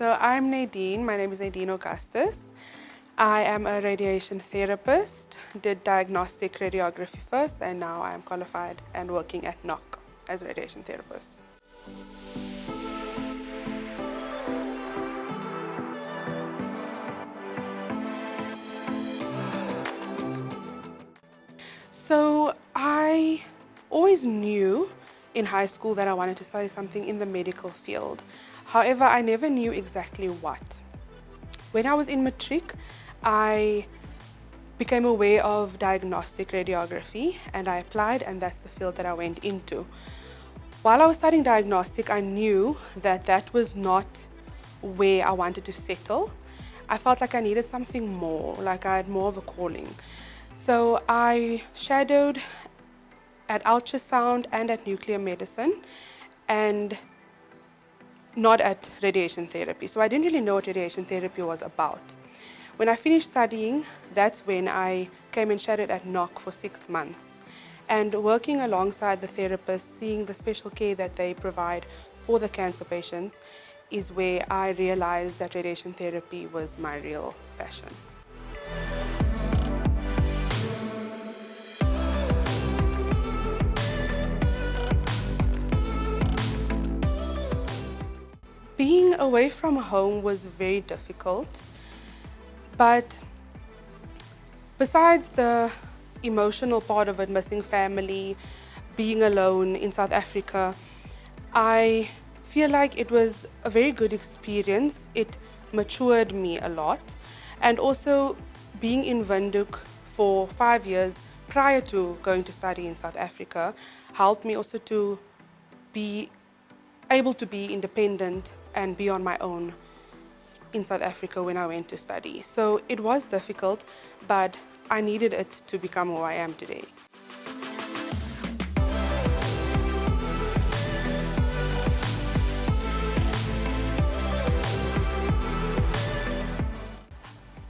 So I'm Nadine, my name is Nadine Augustus. I am a radiation therapist, did diagnostic radiography first, and now I'm qualified and working at NOC as a radiation therapist. So I always knew in high school that I wanted to study something in the medical field. However, I never knew exactly what. When I was in matric, I became aware of diagnostic radiography and I applied, and that's the field that I went into. While I was studying diagnostic, I knew that that was not where I wanted to settle. I felt like I needed something more, like I had more of a calling. So I shadowed at ultrasound and at nuclear medicine, and not at radiation therapy. So I didn't really know what radiation therapy was about. When I finished studying, that's when I came and shadowed at NOC for 6 months. And working alongside the therapists, seeing the special care that they provide for the cancer patients, is where I realized that radiation therapy was my real passion. Being away from home was very difficult, but besides the emotional part of it, missing family, being alone in South Africa, I feel like it was a very good experience. It matured me a lot, and also being in Windhoek for 5 years prior to going to study in South Africa helped me also to be able to be independent and be on my own in South Africa when I went to study. So it was difficult, but I needed it to become who I am today.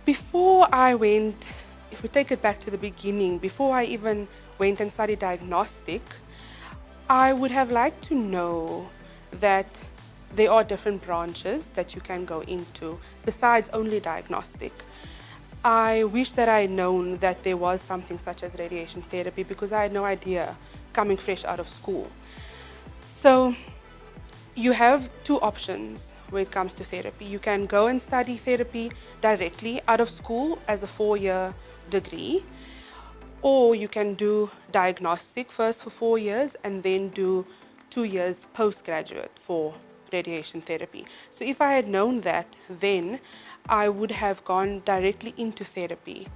Before I went, if we take it back to the beginning, before I even went and studied diagnostic, I would have liked to know that there are different branches that you can go into besides only diagnostic. I wish that I had known that there was something such as radiation therapy, because I had no idea coming fresh out of school. So you have 2 options when it comes to therapy. You can go and study therapy directly out of school as a 4-year degree, or you can do diagnostic first for 4 years and then do 2 years postgraduate for radiation therapy. So if I had known that, then I would have gone directly into therapy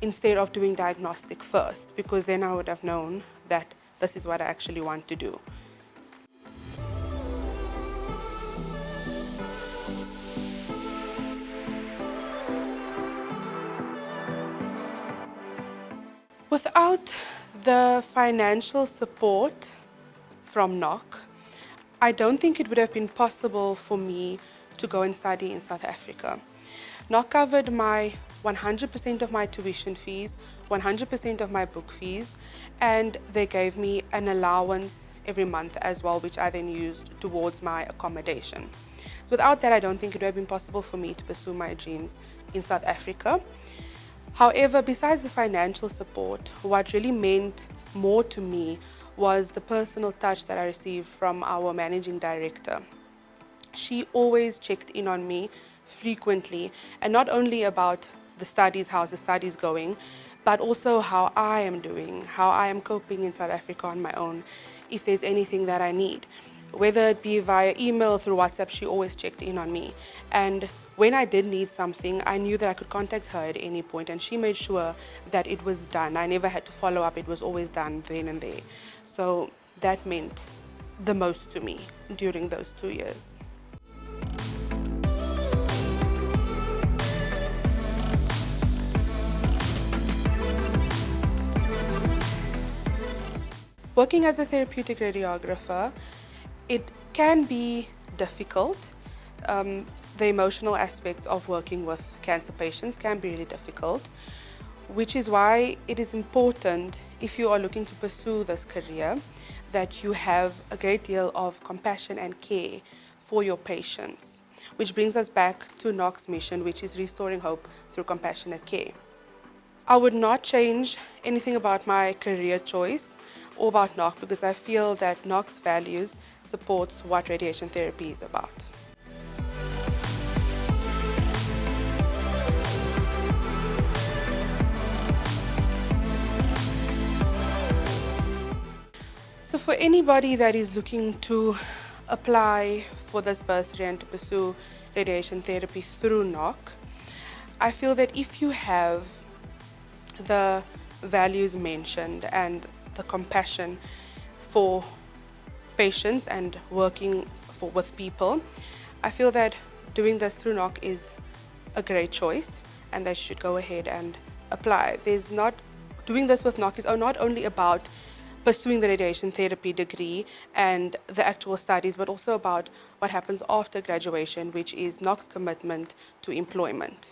instead of doing diagnostic first, because then I would have known that this is what I actually want to do. Without the financial support from NOC, I don't think it would have been possible for me to go and study in South Africa. NOC covered my 100% of my tuition fees, 100% of my book fees, and they gave me an allowance every month as well, which I then used towards my accommodation. So without that, I don't think it would have been possible for me to pursue my dreams in South Africa. However, besides the financial support, what really meant more to me was the personal touch that I received from our managing director. She always checked in on me frequently, and not only about the studies, how's the studies going, but also how I am doing, how I am coping in South Africa on my own, if there's anything that I need. Whether it be via email or through WhatsApp, she always checked in on me. And when I did need something, I knew that I could contact her at any point, and she made sure that it was done. I never had to follow up, it was always done then and there. So that meant the most to me during those 2 years. Working as a therapeutic radiographer, it can be difficult. The emotional aspects of working with cancer patients can be really difficult, which is why it is important, if you are looking to pursue this career, that you have a great deal of compassion and care for your patients. which brings us back to NOC's mission, which is restoring hope through compassionate care. I would not change anything about my career choice or about NOC because I feel that NOC's values supports what radiation therapy is about. So for anybody that is looking to apply for this bursary and to pursue radiation therapy through NOC, I feel that if you have the values mentioned and the compassion for patients and working with people, I feel that doing this through NOC is a great choice and they should go ahead and apply. Doing this with NOC is not only about pursuing the radiation therapy degree and the actual studies, but also about what happens after graduation, which is NOC's commitment to employment.